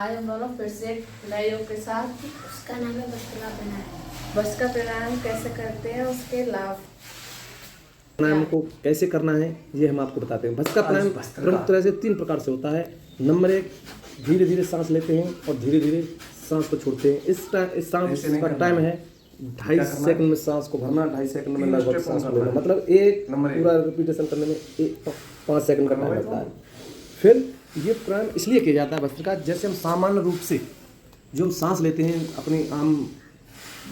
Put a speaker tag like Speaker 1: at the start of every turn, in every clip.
Speaker 1: आज हम दोनों फिर से एक नए योग के साथ।
Speaker 2: उसका नाम है भस्त्रिका प्राणायाम।
Speaker 1: भस्त्रिका प्राणायाम कैसे करते हैं, उसके लाभ।
Speaker 3: प्राणायाम को कैसे करना है ये हम आपको बताते हैं। भस्त्रिका प्राणायाम प्रमुख तरह से 3 प्रकार से होता है। नंबर 1, धीरे धीरे सांस लेते हैं और धीरे धीरे सांस को छोड़ते हैं। इस सांस का टाइम है 2.5 सेकंड में सांस को भरना, 2.5 सेकंड में लगभग सांस को लेना। मतलब एक पूरा रिपीटेशन करने में 5 सेकंड का टाइम लगता है। फिर ये प्राणायाम इसलिए किया जाता है भस्त्रिका, जैसे हम सामान्य रूप से जो हम सांस लेते हैं अपनी आम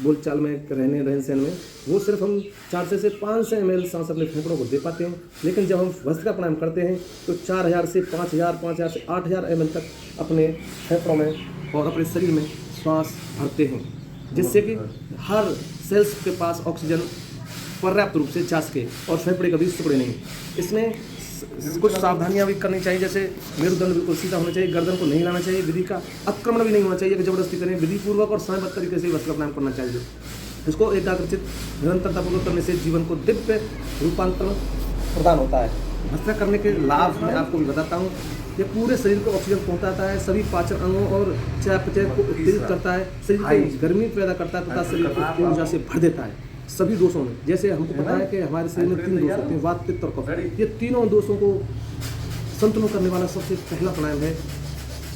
Speaker 3: बोलचाल में रहन सहन में, वो सिर्फ हम 400 से 500 ml सांस अपने फेफड़ों को दे पाते हैं। लेकिन जब हम भस्त्रिका प्राणायाम करते हैं तो 4000 से 5000, 5000 से 8000 ml तक अपने फेफड़ों में और अपने शरीर में श्वास भरते हैं, जिससे कि हर सेल्स के पास ऑक्सीजन पर्याप्त रूप से जा सके और फेफड़े कभी सिकुड़े नहीं। इसमें कुछ सावधानियां भी करनी चाहिए, जैसे मेरुदंड बिल्कुल सीधा होना चाहिए, गर्दन को नहीं हिलाना चाहिए, विधि का अतिक्रमण भी नहीं होना चाहिए कि जबरदस्ती करें। विधि पूर्वक और समयबद्ध तरीके से भस्त्रिका प्राणायाम करना चाहिए। इसको एकाग्रचित निरंतरतापूर्वक करने से जीवन को दिव्य रूपांतरण प्रदान होता है। भस्त्रिका करने के लाभ मैं आपको भी बताता हूँ। ये पूरे शरीर को ऑक्सीजन पहुँचाता है, सभी पाचन अंगों और चयापचय को उत्तेजित करता है, शरीर को गर्मी पैदा करता है तथा शरीर को ऊर्जा से भर देता है सभी दोषों में। जैसे हमको पता है कि हमारे शरीर में 3 दोष होते हैं, वात, पित्त और कफ। ये तीनों दोषों को संतुलन करने वाला सबसे पहला प्राणायाम है।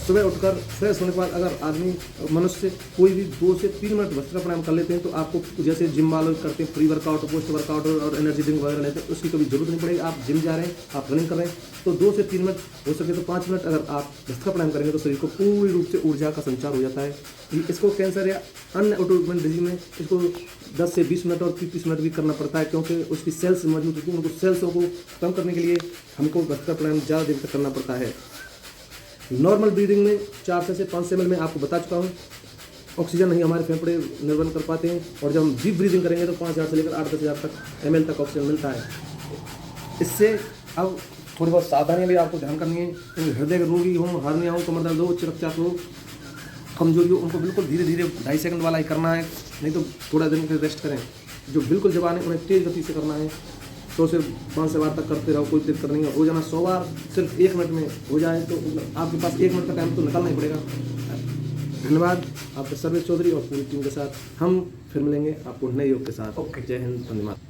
Speaker 3: सुबह उठकर फ्रेश होने के बाद अगर आदमी मनुष्य कोई भी 2 से 3 मिनट भस्त्रिका प्राणायाम कर लेते हैं तो आपको, जैसे जिम वाले करते हैं प्री वर्कआउट, पोस्ट वर्कआउट और एनर्जी ड्रिंक वगैरह लेते हैं, उसकी कभी जरूरत नहीं पड़ेगी। आप जिम जा रहे हैं, आप रनिंग कर रहे हैं, तो 2 से 3 मिनट, हो सके तो 5 मिनट अगर आप भस्त्रिका प्राणायाम करेंगे तो शरीर को पूरी रूप से ऊर्जा का संचार हो जाता है। इसको कैंसर या अन्य ऑटोइम्यून डिजीज में इसको 10 से 20 मिनट और 30 मिनट भी करना पड़ता है, क्योंकि उसकी सेल्स मजबूत होती है। उनको सेल्सों को कम करने के लिए हमको भस्त्रिका प्राणायाम ज़्यादा देर तक करना पड़ता है। नॉर्मल ब्रीदिंग में 400 से 500 ml में आपको बता चुका हूँ, ऑक्सीजन नहीं हमारे फेफड़े निर्वहन कर पाते हैं। और जब हम डीप ब्रीदिंग करेंगे तो 5000 से लेकर 8-10 हज़ार तक ml तक ऑक्सीजन मिलता है। इससे अब थोड़ी बहुत सावधानियाँ भी आपको ध्यान करनी है। हृदय रोगी हो, हार्निया हो, कमर दर्द हो, उच्च रक्तचाप हो, कमजोरी हो, उनको बिल्कुल धीरे धीरे 2.5 सेकंड वाला ही करना है, नहीं तो थोड़ा दिन के रेस्ट करें। जो बिल्कुल जवान है उन्हें तेज़ गति से करना है, 100 से 500 बार तक करते रहो, कोई दिक्कत नहीं है। रोजाना 100 बार सिर्फ 1 मिनट में हो जाए तो आपके पास 1 मिनट का टाइम तो निकालना ही पड़ेगा। धन्यवाद आपका सर्वेश चौधरी और पूरी टीम के साथ। हम फिर मिलेंगे आपको नए योग के साथ। ओके, जय हिंद, वंदे मातरम।